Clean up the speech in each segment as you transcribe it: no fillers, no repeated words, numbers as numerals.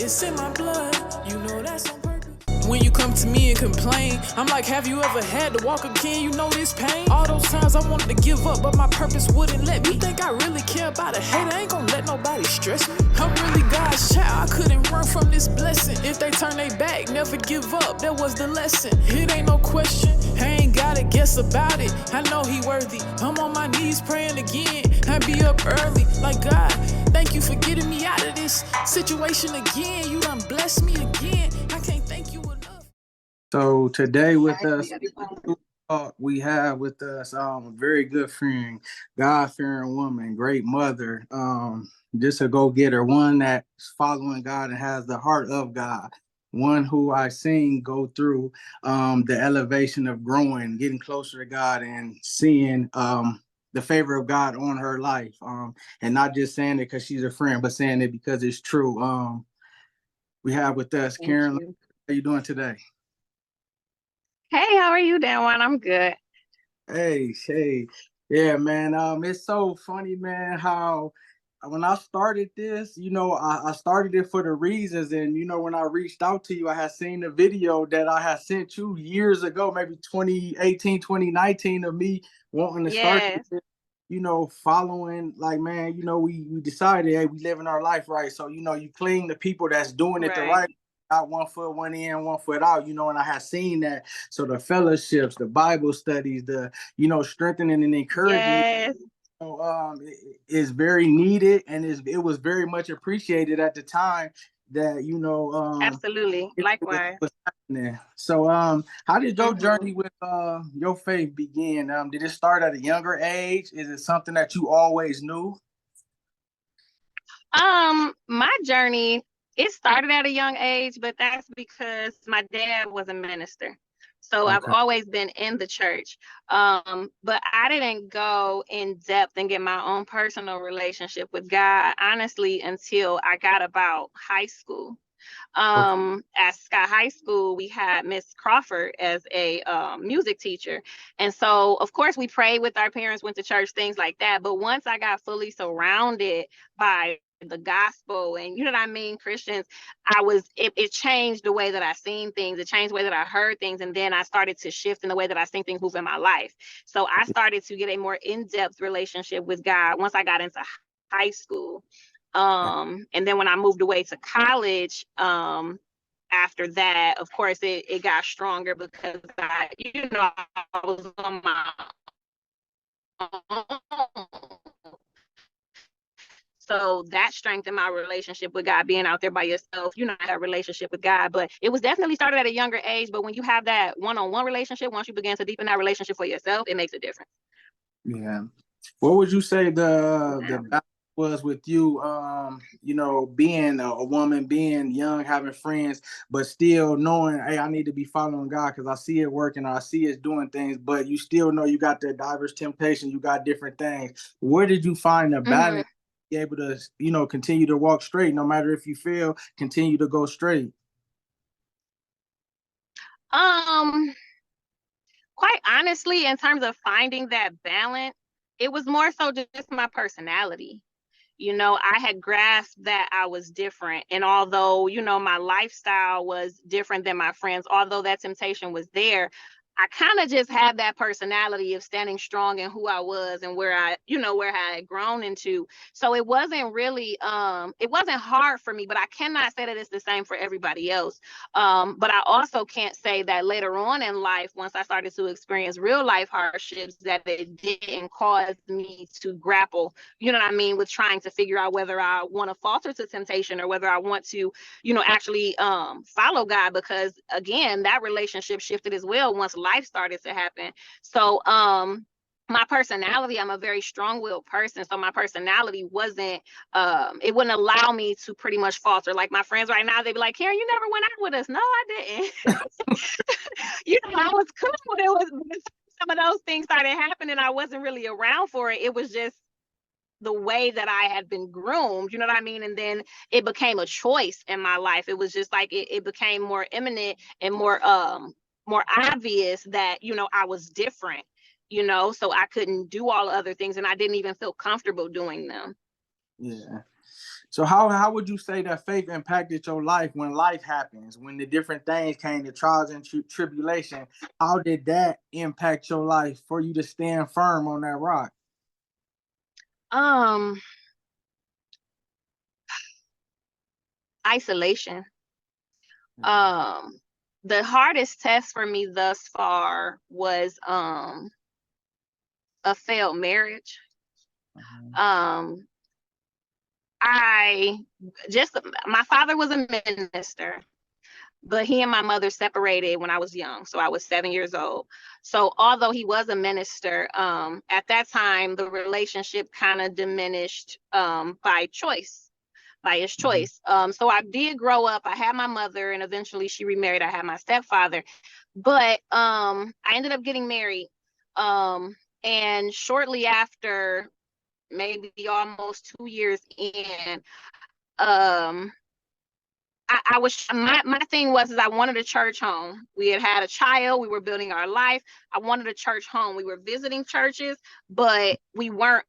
It's in my blood, you know that's on purpose. When you come to me and complain, I'm like, have you ever had to walk again? You know this pain. All those times I wanted to give up, but my purpose wouldn't let me. You think I really care about a hater? I ain't gonna let nobody stress me. I'm really God's child, I couldn't run from this blessing. If they turn their back, never give up, that was the lesson. It ain't no question, I ain't gotta guess about it. I know he worthy, I'm on my knees praying again. I be up early, like God, thank you for getting me out of this situation again. You done blessed me again, I can't thank you enough. So today with us, we have with us a very good friend, God-fearing woman, great mother, just a go-getter, one that's following God and has the heart of God, one who I've seen go through the elevation of growing, getting closer to God and seeing the favor of God on her life, and not just saying it because she's a friend, but saying it because it's true. We have with us Karen. How are you doing today? Hey, how are you doing? I'm good. Hey, yeah, man. It's so funny, man, how when I started this, I started it for the reasons, and when I reached out to you, I had seen the video that I had sent you years ago, maybe 2018, 2019, of me wanting to start this, following, like, man, we decided, hey, we living our life right. So, you cling to people that's doing it the right, not 1 foot, 1 in, 1 foot out, and I have seen that. So the fellowships, the Bible studies, the, strengthening and encouragement, is very needed, and it was very much appreciated at the time that, Absolutely. Likewise. was happening. So, how did your journey with your faith begin? Did it start at a younger age? Is it something that you always knew? My journey, it started at a young age, but that's because my dad was a minister. So I've always been in the church. But I didn't go in depth and get my own personal relationship with God, honestly, until I got about high school. At Scott High School, we had Miss Crawford as a music teacher. And so, of course, we prayed with our parents, went to church, things like that. But once I got fully surrounded by the gospel and, you know what I mean, Christians, it changed the way that I seen things. It changed the way that I heard things. And then I started to shift in the way that I seen things move in my life. So I started to get a more in-depth relationship with God once I got into high school. And then when I moved away to college, after that, of course, it got stronger because I was on my own. So that strengthened my relationship with God, being out there by yourself, that relationship with God. But it was definitely started at a younger age. But when you have that one-on-one relationship, once you begin to deepen that relationship for yourself, it makes a difference. Yeah. What would you say the balance was with you, being a woman, being young, having friends, but still knowing, hey, I need to be following God because I see it working, or I see it doing things, but you still know you got the diverse temptation, you got different things. Where did you find the balance? Be able to, continue to walk straight, no matter if you fail, continue to go straight? Quite honestly, in terms of finding that balance, it was more so just my personality. I had grasped that I was different. And although, my lifestyle was different than my friends, although that temptation was there, I kind of just had that personality of standing strong in who I was and where I had grown into. So it wasn't really, it wasn't hard for me, but I cannot say that it's the same for everybody else. But I also can't say that later on in life, once I started to experience real life hardships, that it didn't cause me to grapple, with trying to figure out whether I want to falter to temptation or whether I want to, actually follow God, because again, that relationship shifted as well once life started to happen. So my personality, I'm a very strong-willed person. So my personality wasn't, it wouldn't allow me to pretty much falter. Like my friends right now, they'd be like, Karen, you never went out with us. No, I didn't. I was cool. When some of those things started happening, I wasn't really around for it. It was just the way that I had been groomed, you know what I mean? And then it became a choice in my life. It was just like, it became more imminent and more obvious that, I was different, so I couldn't do all other things, and I didn't even feel comfortable doing them. Yeah. So how would you say that faith impacted your life when life happens, when the different things came, the trials and tribulation? How did that impact your life for you to stand firm on that rock? Um, Isolation. The hardest test for me thus far was a failed marriage. Um, I just my father was a minister, but he and my mother separated when I was young. So I was 7 years old. So although he was a minister, at that time, the relationship kind of diminished by choice, by his choice. So I did grow up. I had my mother, and eventually she remarried. I had my stepfather, but I ended up getting married. And shortly after, maybe almost 2 years in, I was my thing was is I wanted a church home. We had a child. We were building our life. I wanted a church home. We were visiting churches, but we weren't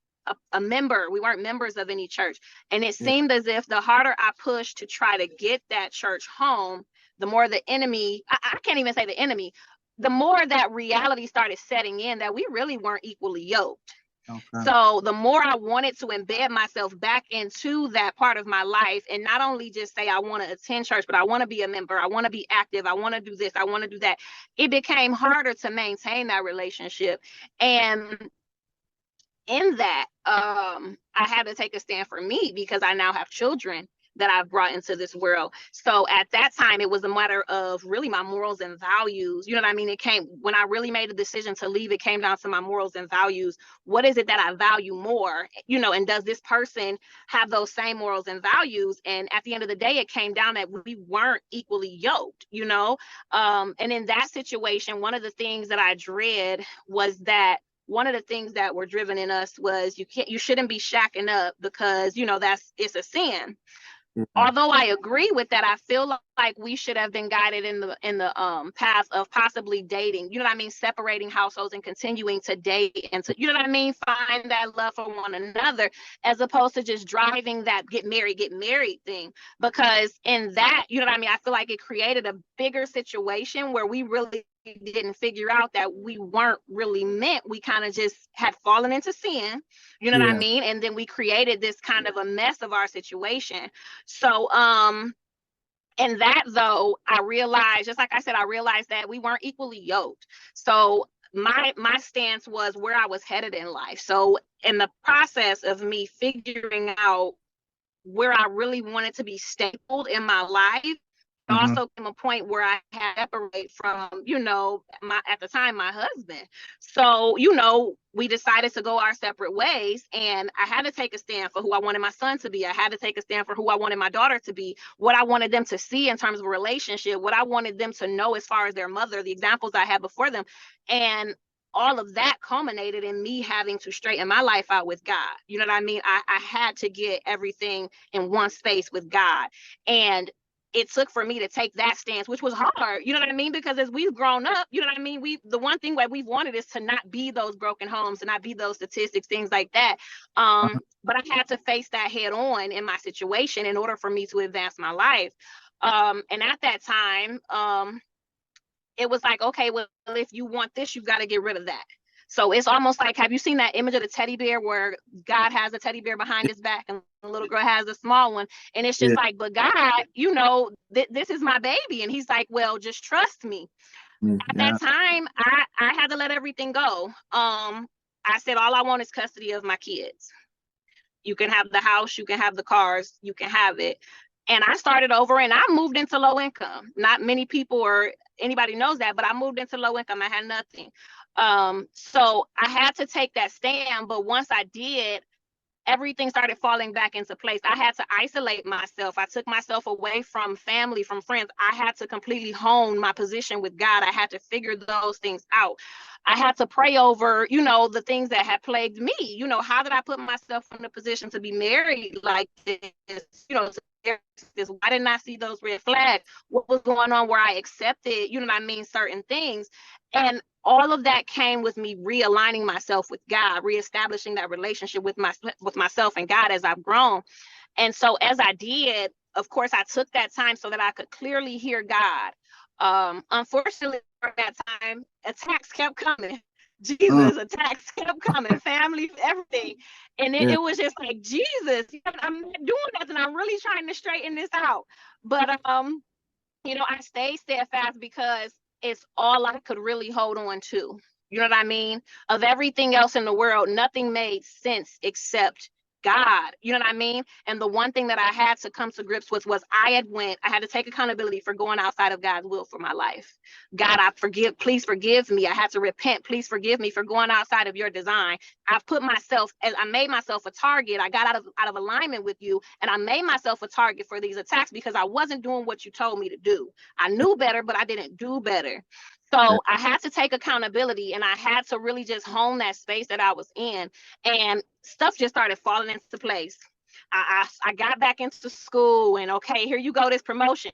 a member. We weren't members of any church. And it seemed as if the harder I pushed to try to get that church home, the more the enemy, I can't even say the enemy, the more that reality started setting in that we really weren't equally yoked. Okay. So the more I wanted to embed myself back into that part of my life and not only just say I want to attend church, but I want to be a member, I want to be active, I want to do this, I want to do that, it became harder to maintain that relationship. And in that, I had to take a stand for me because I now have children that I've brought into this world. So at that time, it was a matter of really my morals and values. You know what I mean? It came when I really made a decision to leave, it came down to my morals and values. What is it that I value more? You know, and does this person have those same morals and values? And at the end of the day, it came down that we weren't equally yoked, you know? And in that situation, one of the things that I dread was that one of the things that were driven in us was you shouldn't be shacking up because, you know, it's a sin. Although I agree with that, I feel like we should have been guided in the path of possibly dating. You know what I mean? Separating households and continuing to date and to, you know what I mean? Find that love for one another, as opposed to just driving that get married thing. Because in that, you know what I mean? I feel like it created a bigger situation where we really didn't figure out that we weren't really meant. We kind of just had fallen into sin, you know what I mean? And then we created this kind of a mess of our situation. So, and that though, I realized, just like I said, I realized that we weren't equally yoked. So my stance was where I was headed in life. So in the process of me figuring out where I really wanted to be stapled in my life, also came a point where I had to separate from, you know, at the time, my husband. So, you know, we decided to go our separate ways, and I had to take a stand for who I wanted my son to be. I had to take a stand for who I wanted my daughter to be, what I wanted them to see in terms of a relationship, what I wanted them to know as far as their mother, the examples I had before them. And all of that culminated in me having to straighten my life out with God. You know what I mean? I had to get everything in one space with God. And it took for me to take that stance, which was hard, you know what I mean? Because as we've grown up, you know what I mean? The one thing that we've wanted is to not be those broken homes, to not be those statistics, things like that. But I had to face that head on in my situation in order for me to advance my life. And at that time, it was like, okay, well, if you want this, you've got to get rid of that. So it's almost like, have you seen that image of the teddy bear where God has a teddy bear behind his back and the little girl has a small one? And it's just like, but God, you know, this is my baby. And he's like, well, just trust me. At that time, I had to let everything go. I said, all I want is custody of my kids. You can have the house, you can have the cars, you can have it. And I started over and I moved into low income. Not many people or anybody knows that, but I moved into low income. I had nothing. So I had to take that stand. But once I did, everything started falling back into place. I had to isolate myself. I took myself away from family, from friends. I had to completely hone my position with God. I had to figure those things out. I had to pray over, you know, the things that had plagued me. You know, how did I put myself in a position to be married like this? You know, why didn't I see those red flags? What was going on where I accepted, you know what I mean, certain things? And all of that came with me realigning myself with God, reestablishing that relationship with myself and God as I've grown. And so as I did, of course, I took that time so that I could clearly hear God. Unfortunately, for that time, attacks kept coming. Jesus, attacks kept coming, family, everything. And it was just like, Jesus, I'm not doing nothing. I'm really trying to straighten this out. But, you know, I stayed steadfast because it's all I could really hold on to. You know what I mean? Of everything else in the world, nothing made sense except God. You know what I mean? And the one thing that I had to come to grips with was I had to take accountability for going outside of God's will for my life. God, please forgive me. I had to repent. Please forgive me for going outside of your design. I made myself a target. I got out of alignment with you, and I made myself a target for these attacks because I wasn't doing what you told me to do. I knew better, but I didn't do better. So I had to take accountability, and I had to really just hone that space that I was in, and stuff just started falling into place. I got back into school, and okay, here you go, this promotion.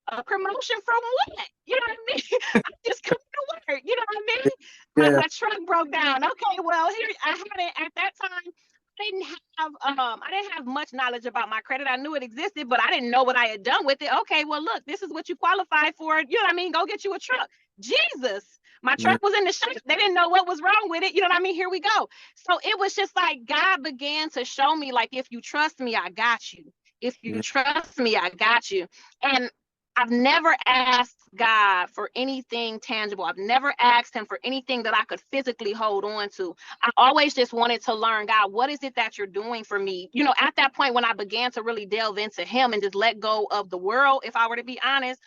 A promotion from what? You know what I mean? I just come to work. You know what I mean? My truck broke down. Okay, well, here I had it at that time. I didn't have much knowledge about my credit. I knew it existed, but I didn't know what I had done with it. Okay, well, look, this is what you qualified for. You know what I mean? Go get you a truck. Jesus, my truck was in the shop. They didn't know what was wrong with it. You know what I mean? Here we go. So it was just like God began to show me, like, if you trust me, I got you. If you trust me, I got you. And I've never asked God for anything tangible. I've never asked him for anything that I could physically hold on to. I always just wanted to learn, God, what is it that you're doing for me? You know, at that point when I began to really delve into him and just let go of the world, if I were to be honest,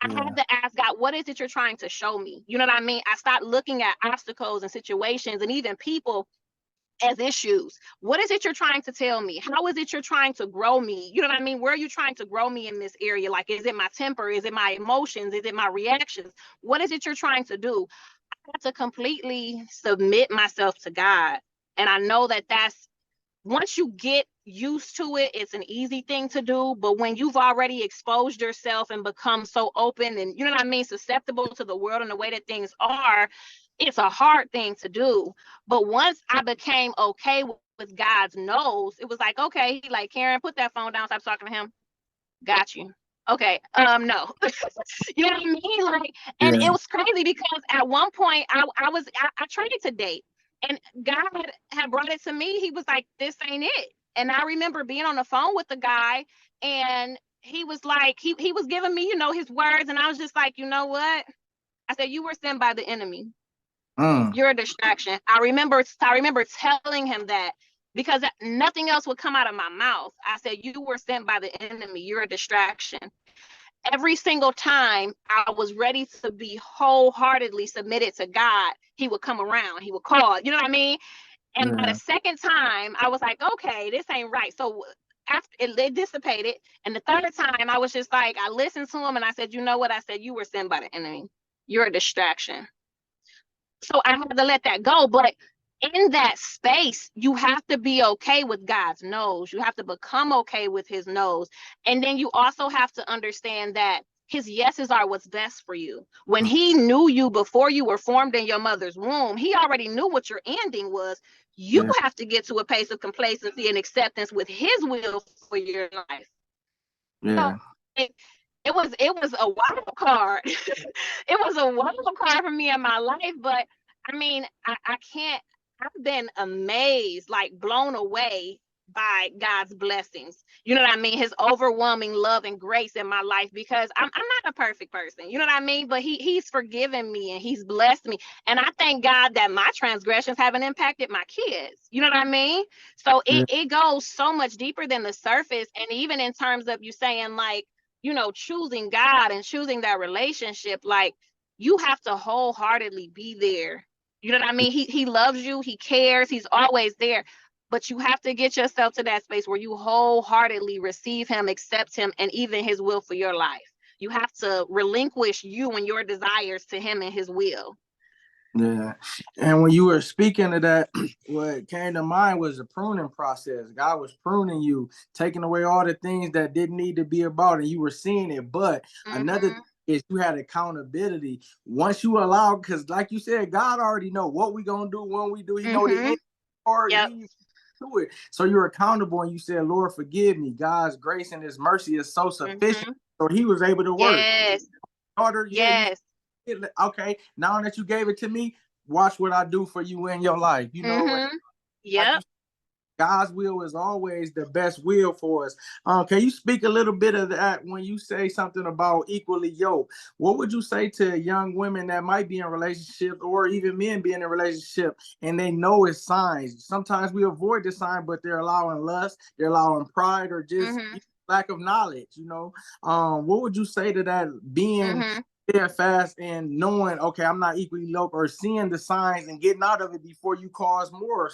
I had to ask God, what is it you're trying to show me? You know what I mean? I stopped looking at obstacles and situations and even people as issues. What is it you're trying to tell me? How is it you're trying to grow me? You know what I mean? Where are you trying to grow me in this area? Like, is it my temper? Is it my emotions? Is it my reactions? What is it you're trying to do? I have to completely submit myself to God. And I know that that's, once you get used to it, it's an easy thing to do. But when you've already exposed yourself and become so open and, you know what I mean, susceptible to the world and the way that things are, it's a hard thing to do. But once I became okay with God's no's, it was like, okay, like, Karen, put that phone down, stop talking to him. Got you. Okay, no. You know what I mean? Like, and it was crazy because at one point I tried to date, and God had brought it to me. He was like, this ain't it. And I remember being on the phone with the guy, and he was like, he was giving me, you know, his words, and I was just like, you know what? I said, you were sent by the enemy. You're a distraction. I remember telling him that because nothing else would come out of my mouth. I said, you were sent by the enemy. You're a distraction. Every single time I was ready to be wholeheartedly submitted to God, he would come around, he would call, you know what I mean? And by the second time, I was like, okay, this ain't right. So after it dissipated. And the third time, I was just like, I listened to him and I said, you know what? I said, you were sent by the enemy. You're a distraction. So I had to let that go. But in that space, you have to be okay with God's no's. You have to become okay with his no's. And then you also have to understand that his yeses are what's best for you. When he knew you before you were formed in your mother's womb, he already knew what your ending was. You have to get to a place of complacency and acceptance with his will for your life. So it was a wild card. It was a wild card for me in my life, but I mean, I can't, I've been amazed, like blown away by God's blessings. You know what I mean? His overwhelming love and grace in my life, because I'm not a perfect person. You know what I mean? But he's forgiven me and he's blessed me. And I thank God that my transgressions haven't impacted my kids. You know what I mean? So it goes so much deeper than the surface. And even in terms of you saying, like, you know, choosing God and choosing that relationship, like, you have to wholeheartedly be there. You know what I mean? He loves you. He cares. He's always there. But you have to get yourself to that space where you wholeheartedly receive him, accept him, and even his will for your life. You have to relinquish you and your desires to him and his will. Yeah. And when you were speaking of that, what came to mind was the pruning process. God was pruning you, taking away all the things that didn't need to be about, and you were seeing it. But another is you had accountability. Once you allow, because like you said, God already know what we gonna do when we do. He know the end. to it. So you're accountable, and you said, Lord, forgive me. God's grace and his mercy is so sufficient. So he was able to work. Yes. Daughter, Yes. okay, now that you gave it to me, watch what I do for you in your life. You know, Yep. God's will is always the best will for us. Can you speak a little bit of that when you say something about equally yoked? What would you say to young women that might be in relationships, or even men being in a relationship, and they know it's signs? Sometimes we avoid the sign, but they're allowing lust, they're allowing pride, or just lack of knowledge. You know, what would you say to that? Being fast and knowing, okay, I'm not equally yoked, or seeing the signs and getting out of it before you cause more,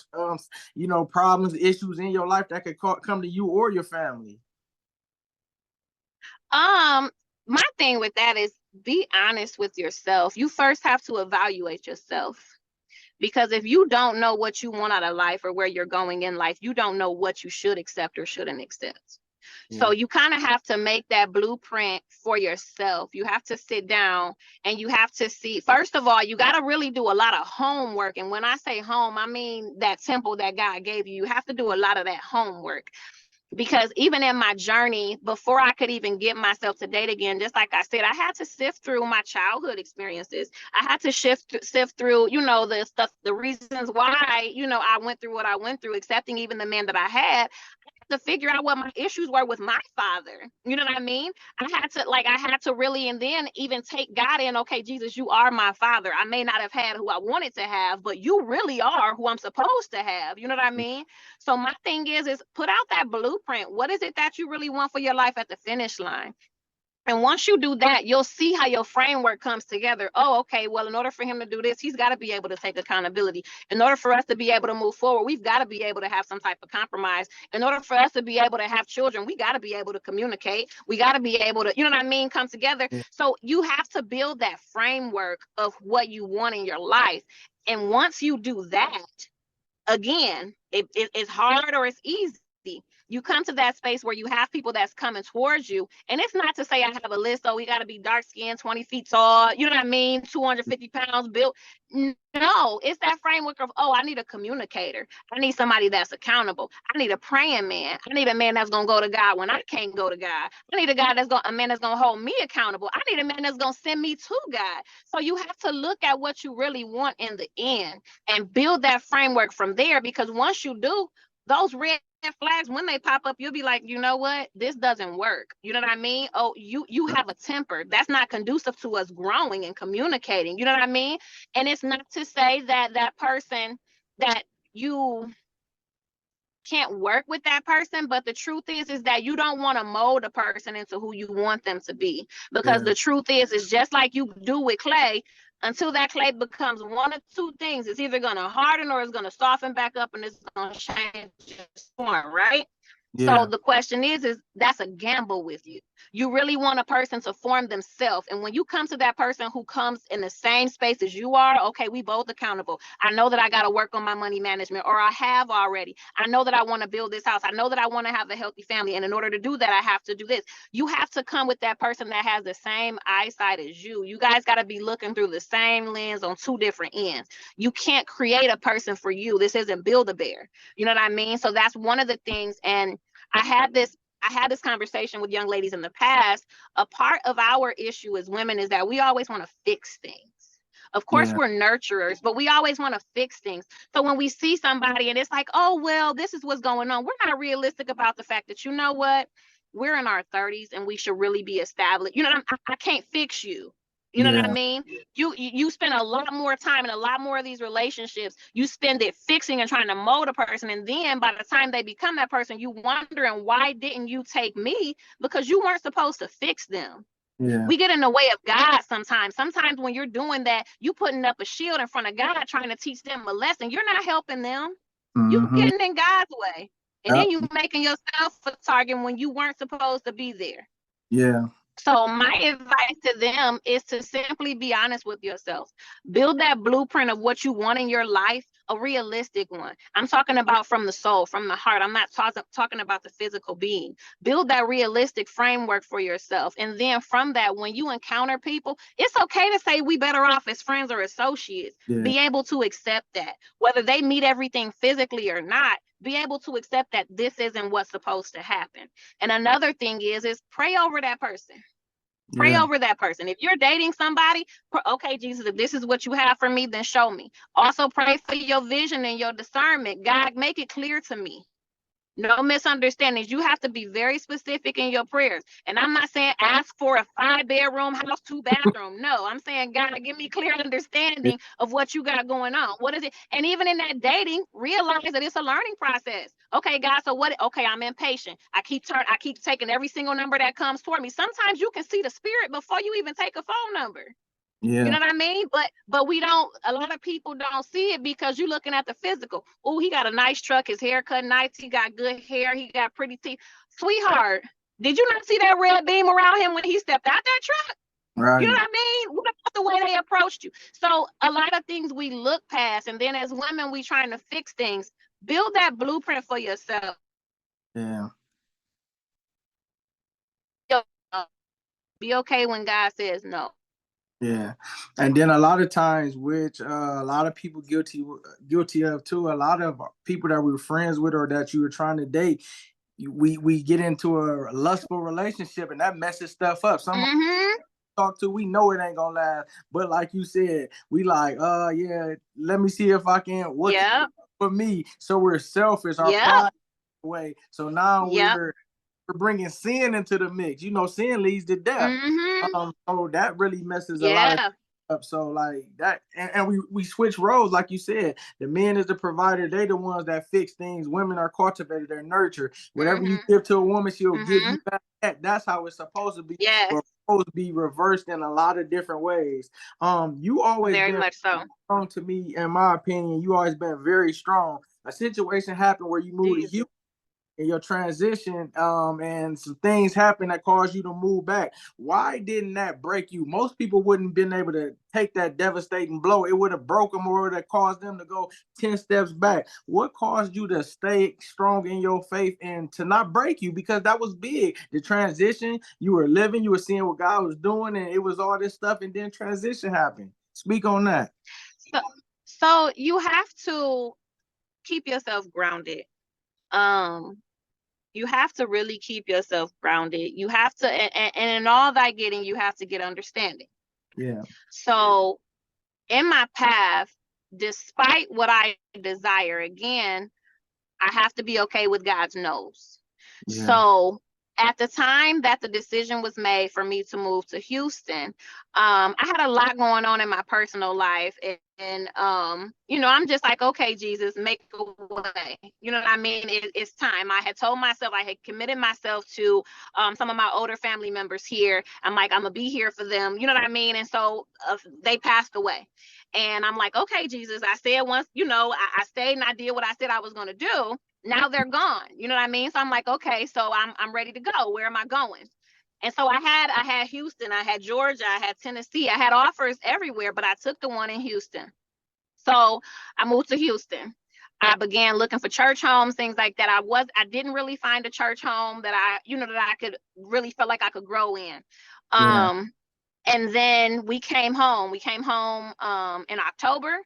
problems, issues in your life that could come to you or your family. My thing with that is, be honest with yourself. You first have to evaluate yourself, because if you don't know what you want out of life or where you're going in life, you don't know what you should accept or shouldn't accept. So you kind of have to make that blueprint for yourself. You have to sit down and you have to see, first of all, you got to really do a lot of homework. And when I say home, I mean that temple that God gave you. You have to do a lot of that homework, because even in my journey, before I could even get myself to date again, just like I said, I had to sift through my childhood experiences. I had to sift through, the stuff, the reasons why, I went through what I went through, accepting even the man that I had, to figure out what my issues were with my father. You know what I mean? I had to really, and then even take God in, okay, Jesus, you are my father. I may not have had who I wanted to have, but you really are who I'm supposed to have. You know what I mean? So my thing is put out that blueprint. What is it that you really want for your life at the finish line? And once you do that, you'll see how your framework comes together. Oh, okay, well, in order for him to do this, he's got to be able to take accountability. In order for us to be able to move forward, we've got to be able to have some type of compromise. In order for us to be able to have children, we got to be able to communicate. We got to be able to, come together. So you have to build that framework of what you want in your life. And once you do that, again, it's hard or it's easy. You come to that space where you have people that's coming towards you. And it's not to say I have a list, we got to be dark skinned, 20 feet tall, 250 pounds built. No, it's that framework of, I need a communicator. I need somebody that's accountable. I need a praying man. I need a man that's going to go to God when I can't go to God. I need a man that's going to hold me accountable. I need a man that's going to send me to God. So you have to look at what you really want in the end and build that framework from there, because once you do, those red flags, when they pop up, you'll be like, you know what, this doesn't work. You know what I mean? Oh, you have a temper that's not conducive to us growing and communicating. You know what I mean? And it's not to say that person, that you can't work with that person, but the truth is that you don't want to mold a person into who you want them to be, because the truth is just like you do with clay. Until that clay becomes one of two things, it's either going to harden or it's going to soften back up, and it's going to change its form, right? So the question is that's a gamble with you. You really want a person to form themselves. And when you come to that person who comes in the same space as you are, okay, we both accountable. I know that I got to work on my money management, or I have already. I know that I want to build this house. I know that I want to have a healthy family. And in order to do that, I have to do this. You have to come with that person that has the same eyesight as you. You guys got to be looking through the same lens on two different ends. You can't create a person for you. This isn't Build-A-Bear. You know what I mean? So that's one of the things. And I had this conversation with young ladies in the past. A part of our issue as women is that we always want to fix things. Of course, we're nurturers, but we always want to fix things. So when we see somebody and it's like, oh, well, this is what's going on, we're not realistic about the fact that, you know what, we're in our 30s and we should really be established. I can't fix you. You know what I mean? You spend a lot more time in a lot more of these relationships. You spend it fixing and trying to mold a person. And then by the time they become that person, you wondering, why didn't you take me? Because you weren't supposed to fix them. We get in the way of God sometimes. Sometimes when you're doing that, you putting up a shield in front of God, trying to teach them a lesson. You're not helping them. You getting in God's way. And then you making yourself a target when you weren't supposed to be there. So my advice to them is to simply be honest with yourself. Build that blueprint of what you want in your life, a realistic one. I'm talking about from the soul, from the heart. I'm not talking about the physical being. Build that realistic framework for yourself. And then from that, when you encounter people, it's okay to say we better off as friends or associates. Be able to accept that. Whether they meet everything physically or not, be able to accept that this isn't what's supposed to happen. And another thing is pray over that person. Pray over that person. If you're dating somebody, okay, Jesus, if this is what you have for me, then show me. Also pray for your vision and your discernment. God, make it clear to me. No misunderstandings. You have to be very specific in your prayers. And I'm not saying ask for a 5-bedroom house, 2-bathroom. No, I'm saying, God, give me clear understanding of what you got going on. What is it? And even in that dating, realize that it's a learning process. Okay, God, so what? Okay, I'm impatient. I keep taking every single number that comes toward me. Sometimes you can see the spirit before you even take a phone number. Yeah. You know what I mean? But we don't, a lot of people don't see it because you're looking at the physical. Oh, he got a nice truck, his haircut nice, he got good hair, he got pretty teeth. Sweetheart, did you not see that red beam around him when he stepped out that truck? Right. You know what I mean? What about the way they approached you? So a lot of things we look past, and then as women, we trying to fix things. Build that blueprint for yourself. Yeah. Be okay when God says no. Yeah. And then a lot of times, which a lot of people guilty of too, a lot of people that we were friends with or that you were trying to date, we get into a lustful relationship and that messes stuff up. Some talk to, we know it ain't gonna last, but like you said, we like, yeah, let me see if I can for me. So we're selfish, our pride away. So now we're bringing sin into the mix. You know, sin leads to death. So that really messes a lot of up. So like that, and we switch roles, like you said. The man is the provider; they the ones that fix things. Women are cultivated, they're nurtured. Whatever you give to a woman, she'll give you back. That's how it's supposed to be. Or supposed to be reversed in a lot of different ways. You always very been much so strong to me, in my opinion. You always been very strong. A situation happened where you moved to Houston in your transition, and some things happened that caused you to move back. Why didn't that break you? Most people wouldn't have been able to take that devastating blow. It would have broke them, or it would have caused them to go 10 steps back. What caused you to stay strong in your faith and to not break you? Because that was big. The transition, you were living, you were seeing what God was doing, and it was all this stuff, and then transition happened. Speak on that. So you have to keep yourself grounded. You have to really keep yourself grounded. You have to, and in all thy getting, you have to get understanding. Yeah. So in my path, despite what I desire, again, I have to be okay with God's no's. Yeah. So at the time that the decision was made for me to move to Houston, I had a lot going on in my personal life. And you know, I'm just like, okay, Jesus, make a way. You know what I mean? It's time. I had told myself, I had committed myself to some of my older family members here. I'm like, I'm going to be here for them. You know what I mean? And so they passed away. And I'm like, okay, Jesus, I said once, you know, I stayed and I did what I said I was going to do. Now they're gone. You know what I mean? So I'm like, okay, so I'm ready to go. Where am I going? And so I had Houston, I had Georgia, I had Tennessee, I had offers everywhere, but I took the one in Houston. So I moved to Houston. I began looking for church homes, things like that. I didn't really find a church home that I could really feel like I could grow in. And then we came home. We came home in October.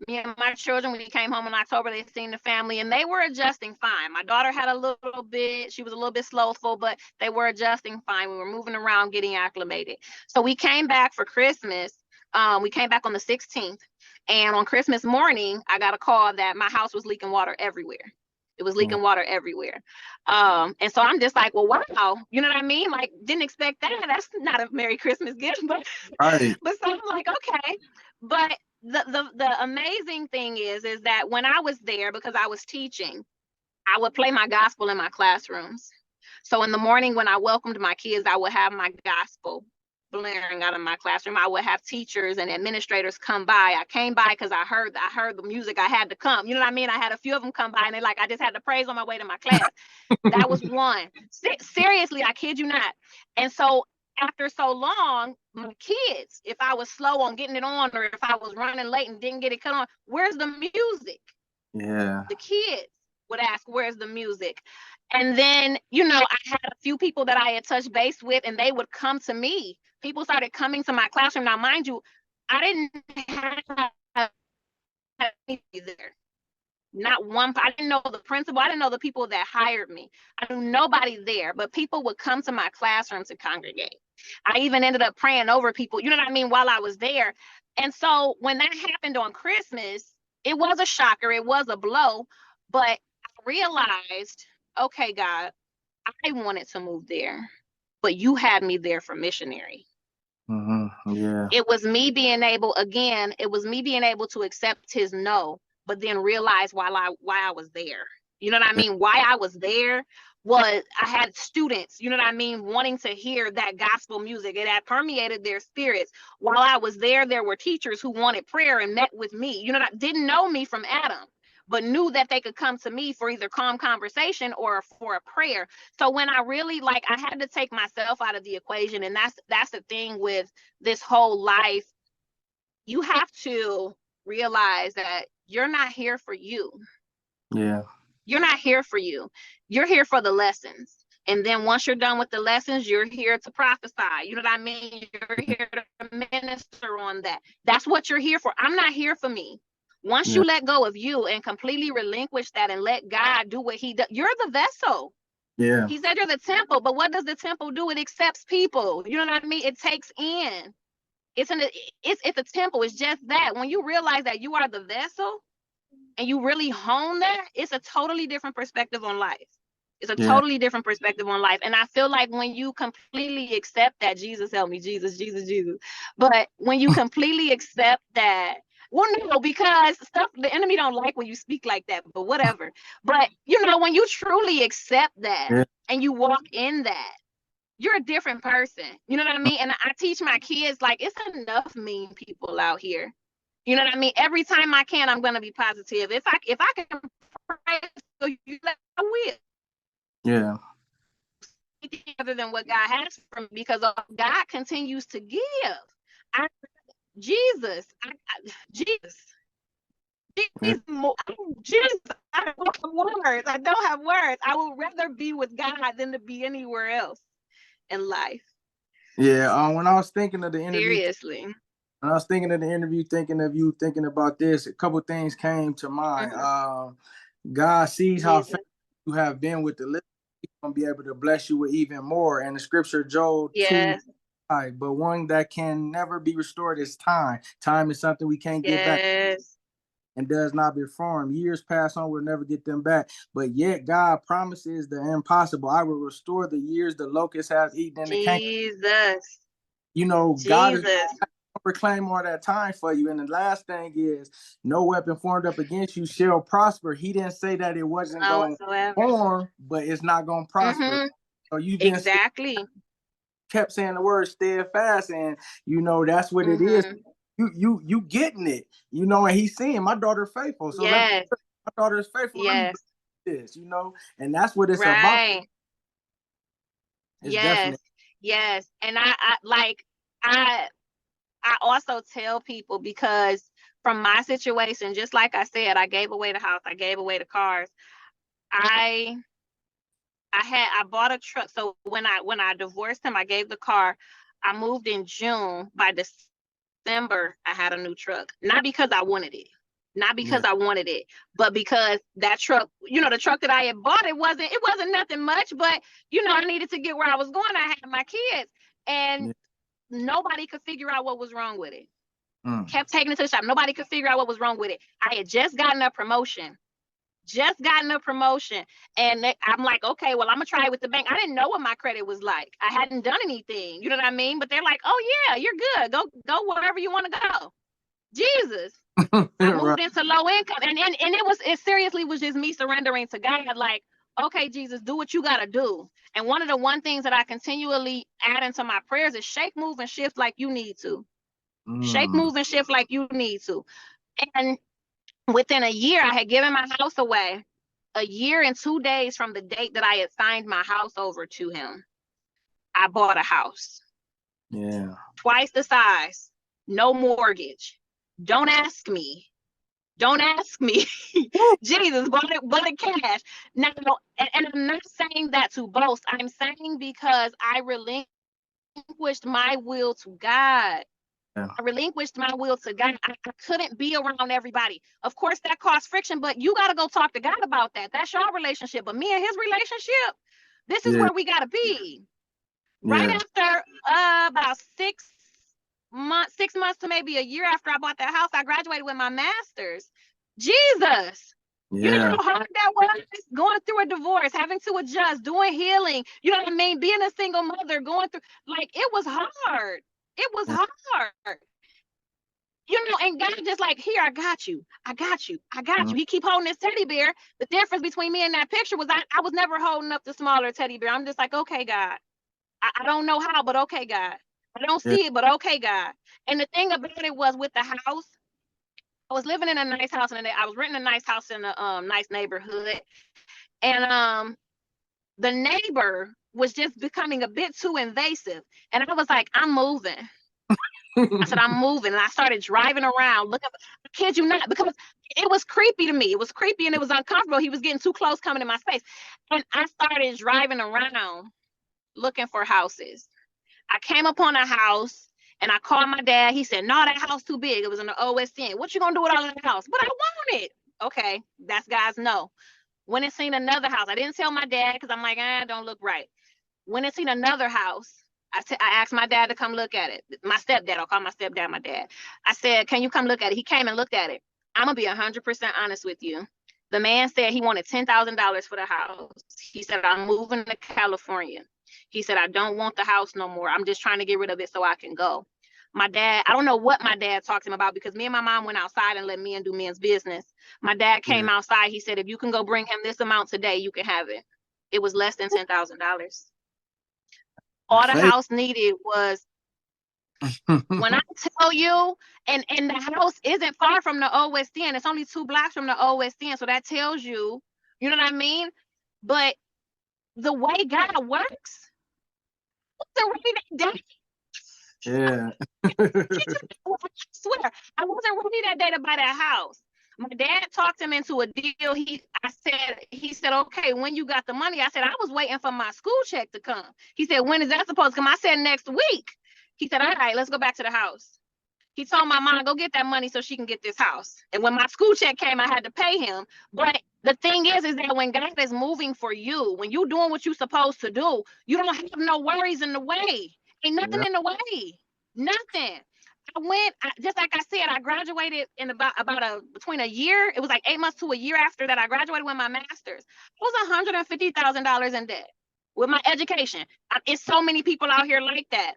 Me and my children, we came home in October. They seen the family and they were adjusting fine. My daughter had a little bit, she was a little bit slothful, but they were adjusting fine. We were moving around, getting acclimated. So we came back for Christmas. We came back on the 16th. And on Christmas morning, I got a call that my house was leaking water everywhere. It was leaking water everywhere. And so I'm just like, well, wow. You know what I mean? Like, didn't expect that. That's not a Merry Christmas gift. But so I'm like, okay. But the amazing thing is that when I was there, because I was teaching, I would play my gospel in my classrooms. So in the morning when I welcomed my kids, I would have my gospel blaring out of my classroom. I would have teachers and administrators come by. I came by because I heard the music. I had to come. You know what I mean? I had a few of them come by and they're like, I just had to praise on my way to my class. That was one. Seriously, I kid you not. And so after so long, my kids, if I was slow on getting it on, or if I was running late and didn't get it cut on, where's the music? Yeah. The kids would ask, where's the music? And then, you know, I had a few people that I had touched base with, and they would come to me. People started coming to my classroom. Now, mind you, I didn't have anybody there. Not one. I didn't know the principal. I didn't know the people that hired me. I knew nobody there, but people would come to my classroom to congregate. I even ended up praying over people, you know what I mean, while I was there. And so when that happened on Christmas, it was a shocker. It was a blow. But I realized, okay, God, I wanted to move there, but you had me there for missionary. Yeah. It was me being able, again, it was me being able to accept his no, but then realize why I was there. You know what I mean? Why I was there was I had students, you know what I mean, wanting to hear that gospel music. It had permeated their spirits. While I was there, there were teachers who wanted prayer and met with me. You know, didn't know me from Adam, but knew that they could come to me for either calm conversation or for a prayer. So when I really, like, I had to take myself out of the equation. And that's the thing with this whole life. You have to realize that you're not here for you. Yeah. You're not here for you. You're here for the lessons. And then once you're done with the lessons, you're here to prophesy. You know what I mean? You're here to minister on that. That's what you're here for. I'm not here for me. Once you let go of you and completely relinquish that and let God do what he does, you're the vessel. Yeah. He said you're the temple, but what does the temple do? It accepts people. You know what I mean? It takes in. It's a temple. It's just that. When you realize that you are the vessel and you really hone that, it's a totally different perspective on life. It's a totally different perspective on life. And I feel like when you completely accept that, Jesus help me, Jesus. But when you completely accept that, well, no, because the enemy don't like when you speak like that, but whatever. But you know, when you truly accept that and you walk in that, you're a different person. You know what I mean? And I teach my kids, like, it's enough mean people out here. You know what I mean? Every time I can, I'm gonna be positive. If I can pray so you, I will. Yeah. Other than what God has for me, because God continues to give. Jesus. Jesus, I don't have words. I would rather be with God than to be anywhere else in life. Yeah. When I was thinking of the interview, seriously, when I was thinking of the interview, thinking of you, thinking about this, a couple things came to mind. God sees how faithful you have been with the living. He's gonna be able to bless you with even more. And the scripture, Joel 2, but one that can never be restored is time. Time is something we can't get back and does not be formed. Years pass on, we'll never get them back. But yet God promises the impossible. I will restore the years the locust has eaten in the canker. Jesus. You know, God is proclaim all that time for you. And the last thing is, no weapon formed up against you shall prosper. He didn't say that it wasn't going to form, but it's not going to prosper. So you've been kept saying the word steadfast, and you know that's what it is. You getting it, you know, and he's saying my daughter faithful. So my daughter is faithful. Let me do this, you know, and that's what it's about. It's definitely. Yes. And I also tell people, because from my situation, just like I said, I gave away the house, I gave away the cars. I bought a truck. So when I divorced him, I gave the car. I moved in June. By December, I had a new truck. Not because I wanted it. Not because I wanted it, but because that truck, you know, the truck that I had bought, it wasn't nothing much, but you know, I needed to get where I was going. I had my kids, and nobody could figure out what was wrong with it. Kept taking it to the shop. Nobody could figure out what was wrong with it. I had just gotten a promotion. And I'm like, okay, well, I'm gonna try it with the bank. I didn't know what my credit was like. I hadn't done anything, you know what I mean? But they're like, oh yeah, you're good. Go wherever you want to go. Jesus. I moved into low income, and it seriously was just me surrendering to God. Like, okay, Jesus, do what you gotta do. And one of the things that I continually add into my prayers is shake, move, and shift like you need to. Shake, move, and shift like you need to. And within a year, I had given my house away. A year and 2 days from the date that I had signed my house over to him, I bought a house. Yeah. Twice the size, no mortgage. Don't ask me. Jesus, bought it cash. Now, and I'm not saying that to boast. I'm saying because I relinquished my will to God. I relinquished my will to God. I couldn't be around everybody. Of course, that caused friction, but you got to go talk to God about that. That's your relationship. But me and his relationship, this is Yeah. where we got to be. Right Yeah. after about 6 months to maybe a year after I bought that house, I graduated with my master's. Jesus. You know Yeah. how hard that was? Going through a divorce, having to adjust, doing healing. You know what I mean? Being a single mother, going through, like, it was hard. It was hard. You know, and God just like, here, I got you. I got you. I got you. He keep holding this teddy bear. The difference between me and that picture was I was never holding up the smaller teddy bear. I'm just like, okay, God. I don't know how, but okay, God. I don't Yeah. see it, but okay, God. And the thing about it was with the house, I was living in a nice house, and I was renting a nice house in a nice neighborhood. And the neighbor was just becoming a bit too invasive. And I was like, I'm moving. I said, I'm moving. And I started driving around looking. I kid you not, because it was creepy to me. It was creepy and it was uncomfortable. He was getting too close coming in my space. And I started driving around looking for houses. I came upon a house and I called my dad. He said, no, that house too big. It was in the OSN. What you gonna do with all that house? But I want it. Okay, that's God's no. Went and seen another house. I didn't tell my dad because I'm like, don't look right. Went and seen another house. I asked my dad to come look at it. My stepdad, I'll call my stepdad my dad. I said, can you come look at it? He came and looked at it. I'm gonna be 100% honest with you. The man said he wanted $10,000 for the house. He said, I'm moving to California. He said, I don't want the house no more. I'm just trying to get rid of it so I can go. My dad, I don't know what my dad talked to him about, because me and my mom went outside and let men do men's business. My dad came outside. He said, if you can go bring him this amount today, you can have it. It was less than $10,000. All the house needed was, when I tell you, and the house isn't far from the OSN. It's only 2 blocks from the OSN. So that tells you, you know what I mean? But the way God works, wasn't ready that day. Yeah. I swear, I wasn't ready that day to buy that house. My dad talked him into a deal. He said, okay, when you got the money? I said, I was waiting for my school check to come. He said, when is that supposed to come? I said, next week. He said, all right, let's go back to the house. He told my mom, go get that money so she can get this house. And when my school check came, I had to pay him. But the thing is that when God is moving for you, when you're doing what you're supposed to do, you don't have no worries in the way. Ain't nothing in the way. Nothing. Just like I said, I graduated in between a year. It was like 8 months to a year after that I graduated with my master's. I was $150,000 in debt with my education. It's so many people out here like that.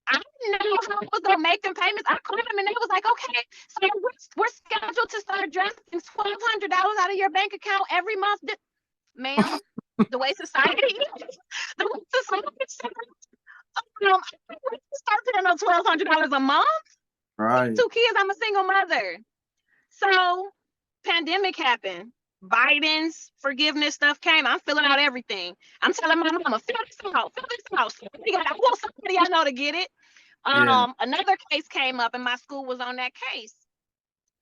I didn't know how I was gonna make them payments. I called them and they was like, okay, so we're scheduled to start drafting $1,200 out of your bank account every month. Ma'am, the way society is, start paying no $1,200 a month. Right. 2 kids. I'm a single mother. So pandemic happened. Biden's forgiveness stuff came. I'm filling out everything. I'm telling my mama, fill this out. I want somebody I know to get it. Another case came up and my school was on that case.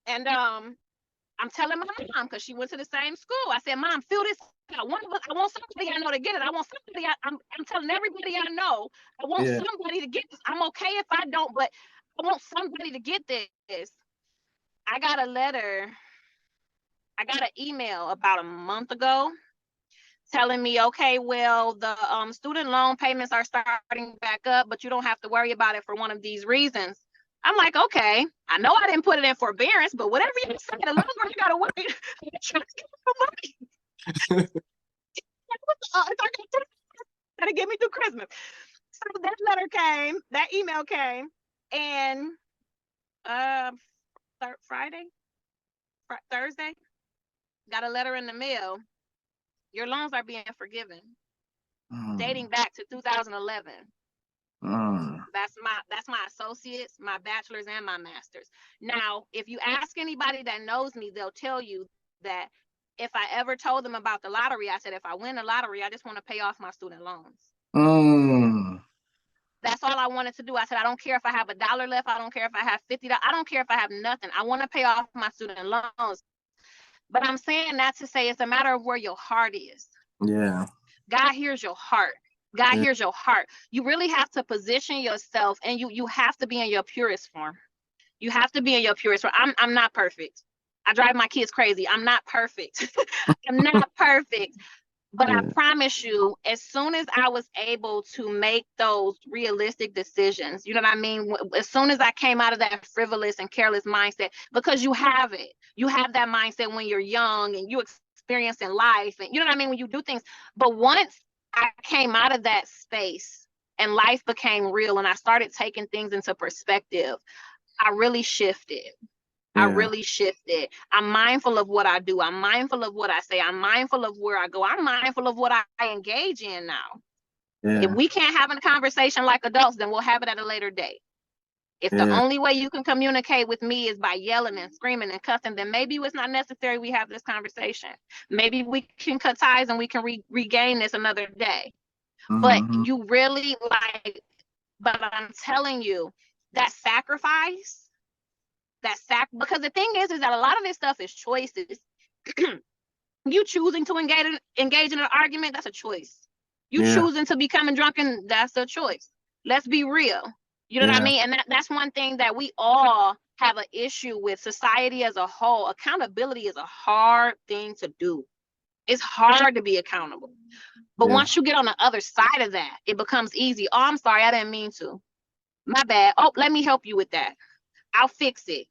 And I'm telling my mom, because she went to the same school. I said, Mom, fill this out. I want somebody I know to get it. I want somebody I'm telling everybody I know. I want somebody to get this. I'm okay if I don't, but I want somebody to get this. I got a letter. I got an email about a month ago telling me, okay, well, the student loan payments are starting back up, but you don't have to worry about it for one of these reasons. I'm like, okay, I know I didn't put it in forbearance, but whatever you say, the longer you gotta wait, trying to get some money. Gotta get me through Christmas. So that email came, and Thursday, got a letter in the mail. Your loans are being forgiven, dating back to 2011. That's my associates, my bachelor's, and my master's. Now, if you ask anybody that knows me, they'll tell you that if I ever told them about the lottery, I said, if I win the lottery, I just want to pay off my student loans. That's all I wanted to do. I said, I don't care if I have $1 left. I don't care if I have $50. I don't care if I have nothing. I want to pay off my student loans. But I'm saying that to say it's a matter of where your heart is. Yeah. God hears your heart. God Yeah. hears your heart. You really have to position yourself, and you have to be in your purest form. You have to be in your purest form. I'm not perfect. I drive my kids crazy. I'm not perfect. I'm not perfect. But I Yeah. promise you, as soon as I was able to make those realistic decisions, you know what I mean? As soon as I came out of that frivolous and careless mindset, because you have it, you have that mindset when you're young and you experience in life, and you know what I mean? When you do things. But once I came out of that space and life became real and I started taking things into perspective, I really shifted. I Yeah. really shifted. I'm mindful of what I do. I'm mindful of what I say. I'm mindful of where I go. I'm mindful of what I engage in now. If Yeah. we can't have a conversation like adults, then we'll have it at a later date. If the Yeah. only way you can communicate with me is by yelling and screaming and cussing, then maybe it's not necessary we have this conversation. Maybe we can cut ties and we can regain this another day. But Mm-hmm. you really but I'm telling you, that sacrifice, because the thing is that a lot of this stuff is choices. You choosing to engage in an argument, that's a choice. You Yeah. choosing to become drunken, that's a choice. Let's be real. You know what I Yeah. mean? And that's one thing that we all have an issue with, society as a whole. Accountability is a hard thing to do. It's hard to be accountable. But Yeah. once you get on the other side of that, it becomes easy. Oh, I'm sorry, I didn't mean to. My bad. Oh, let me help you with that. I'll fix it.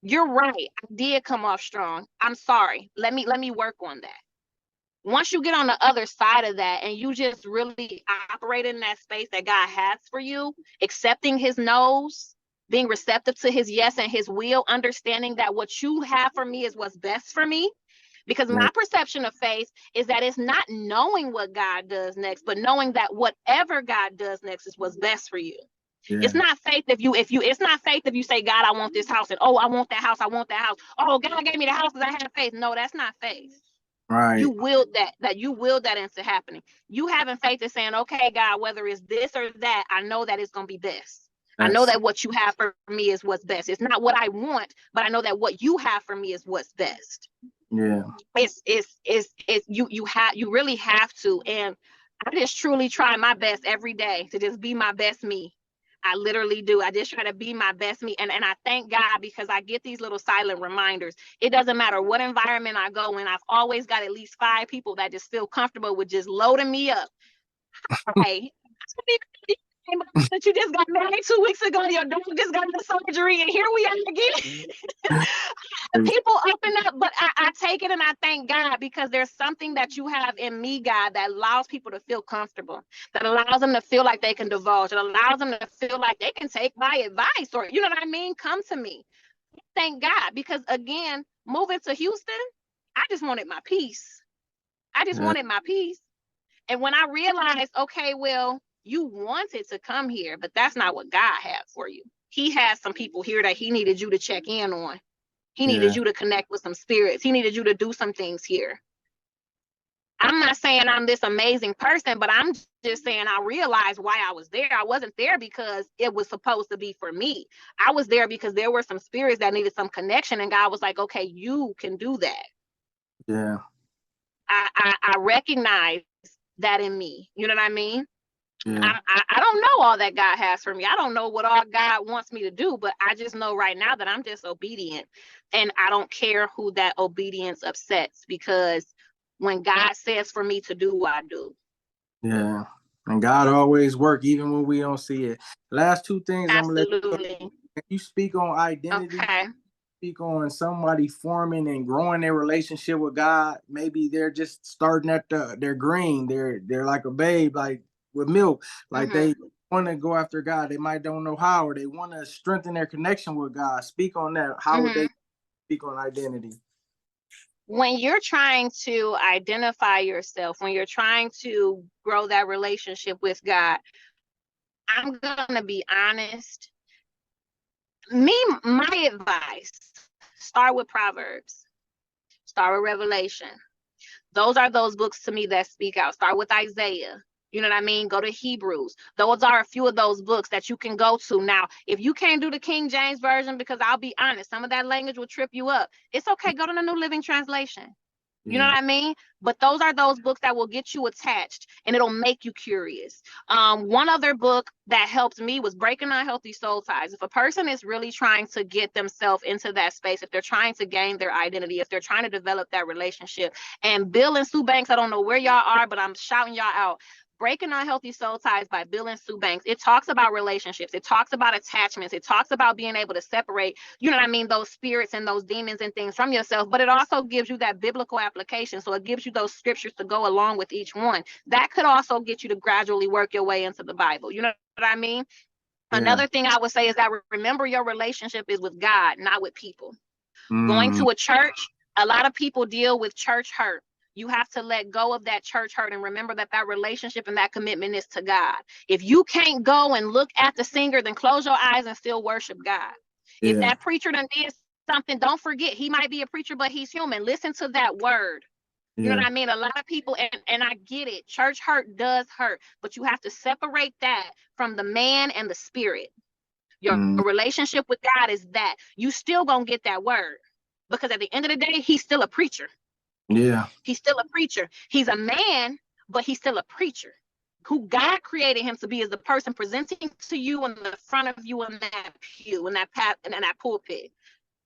You're right. I did come off strong. I'm sorry. Let me work on that. Once you get on the other side of that and you just really operate in that space that God has for you, accepting his no's, being receptive to his yes and his will, understanding that what you have for me is what's best for me. Because Yeah. my perception of faith is that it's not knowing what God does next, but knowing that whatever God does next is what's best for you. It's Yeah. not faith it's not faith if you say, God, I want this house, and oh, I want that house, I want that house. Oh, God gave me the house because I had faith. No, that's not faith. You Right. willed you willed that into happening. You having faith is saying, okay, God, whether it's this or that, I know that it's gonna be best. I know That's that what you have for me is what's best. It's not what I want, but I know that what you have for me is what's best. yeah. It's you really have to. And I just truly try my best every day to just be my best me. I literally do. I just try to be my best me. And I thank God because I get these little silent reminders. It doesn't matter what environment I go in. I've always got at least 5 people that just feel comfortable with just loading me up. Hey, that you just got married 2 weeks ago. Your dog just got the surgery, and here we are again. People open up, but I take it and I thank God because there's something that you have in me, God, that allows people to feel comfortable, that allows them to feel like they can divulge, it allows them to feel like they can take my advice, or you know what I mean? Come to me. Thank God, because again, moving to Houston, I just wanted my peace. I just Yeah. wanted my peace. And when I realized, okay, well, you wanted to come here, but that's not what God had for you. He has some people here that he needed you to check in on. He needed Yeah. you to connect with some spirits. He needed you to do some things here. I'm not saying I'm this amazing person, but I'm just saying I realized why I was there. I wasn't there because it was supposed to be for me. I was there because there were some spirits that needed some connection, and God was like, okay, you can do that. Yeah. I recognize that in me. You know what I mean? Yeah. I don't know all that God has for me. I don't know what all God wants me to do, but I just know right now that I'm just obedient. And I don't care who that obedience upsets, because when God says for me to do, I do. Yeah. And God always work even when we don't see it. Last 2 things I'm gonna let Absolutely. you speak on identity. Okay. Speak on somebody forming and growing their relationship with God. Maybe they're just starting at they're green. They're like a babe, like with milk. Like Mm-hmm. they want to go after God. They might don't know how, or they want to strengthen their connection with God. Speak on that. How would Mm-hmm. they speak on identity? When you're trying to identify yourself, when you're trying to grow that relationship with God, I'm going to be honest. My advice, start with Proverbs, start with Revelation. Those are those books to me that speak out. Start with Isaiah. You know what I mean? Go to Hebrews. Those are a few of those books that you can go to. Now, if you can't do the King James Version, because I'll be honest, some of that language will trip you up, it's okay. Go to the New Living Translation. You know what I mean? But those are those books that will get you attached and it'll make you curious. One other book that helped me was Breaking Unhealthy Soul Ties. If a person is really trying to get themselves into that space, if they're trying to gain their identity, if they're trying to develop that relationship, and Bill and Sue Banks, I don't know where y'all are, but I'm shouting y'all out. Breaking Unhealthy Soul Ties by Bill and Sue Banks. It talks about relationships. It talks about attachments. It talks about being able to separate, you know what I mean, those spirits and those demons and things from yourself. But it also gives you that biblical application. So it gives you those scriptures to go along with each one. That could also get you to gradually work your way into the Bible. You know what I mean? Yeah. Another thing I would say is that remember your relationship is with God, not with people. Going to a church, a lot of people deal with church hurt. You have to let go of that church hurt and remember that that relationship and that commitment is to God. If you can't go and look at the singer, then close your eyes and still worship God. If that preacher done did something, don't forget, he might be a preacher, but he's human. Listen to that word. You know what I mean? A lot of people, and I get it, church hurt does hurt, but you have to separate that from the man and the spirit. Your relationship with God is that. You still gonna get that word. Because at the end of the day, he's still a preacher. Yeah. He's still a preacher. He's a man, but he's still a preacher. Who God created him to be is the person presenting to you in the front of you in that pew, in that path, and in that pulpit.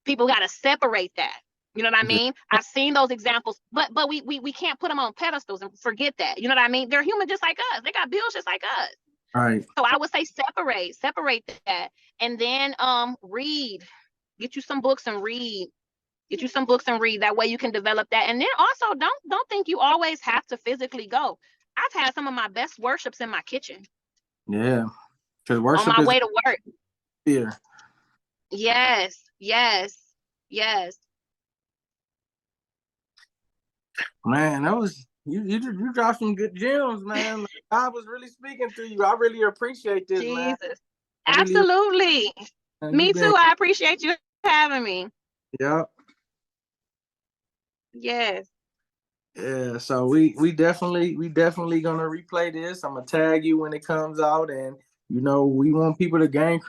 People got to separate that. You know what I mean? I've seen those examples, but we can't put them on pedestals and forget that. You know what I mean? They're human just like us. They got bills just like us. Right. So I would say separate that, and then read. Get you some books and read. Get you some books and read. That way you can develop that. And then also don't think you always have to physically go. I've had some of my best worships in my kitchen. Yeah. Because worship on my way to work. Yeah. Yes. Man, that was you dropped some good gems, man. I was really speaking to you. I really appreciate this, Jesus. man. Absolutely. Man, Me too. I appreciate you having me. Yep. Yes. Yeah, so we definitely gonna replay this. I'm gonna tag you when it comes out, and we want people to gain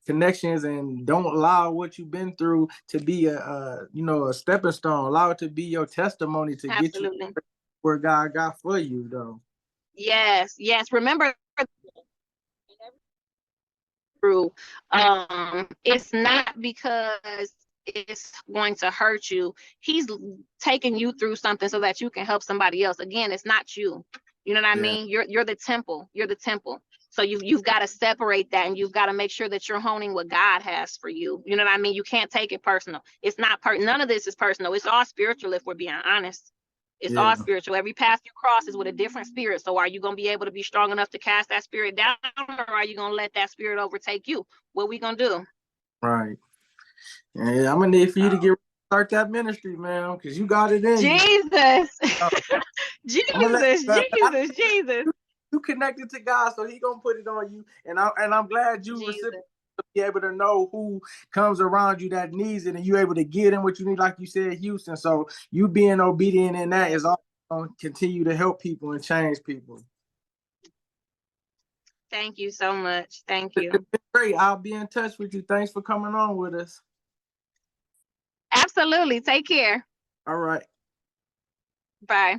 connections, and don't allow what you've been through to be a stepping stone. Allow it to be your testimony to get you where God got for you, though. Yes. Remember, it's not because it's going to hurt you. He's taking you through something so that you can help somebody else. Again, it's not you. You know what I mean? You're the temple. You're the temple. So you've got to separate that, and you've got to make sure that you're honing what God has for you. You know what I mean? You can't take it personal. It's not none of this is personal. It's all spiritual, if we're being honest. It's all spiritual. Every path you cross is with a different spirit. So are you going to be able to be strong enough to cast that spirit down, or are you going to let that spirit overtake you? What we going to do? Right. Yeah, I'm going to need for you to start that ministry, man, because you got it in Jesus. you. Jesus. You connected to God, so he going to put it on you. And I'm glad you to be able to know who comes around you that needs it, and you able to get in what you need, like you said, Houston. So you being obedient in that is all going to continue to help people and change people. Thank you so much. Thank you. It's been great. I'll be in touch with you. Thanks for coming on with us. Absolutely. Take care. All right. Bye.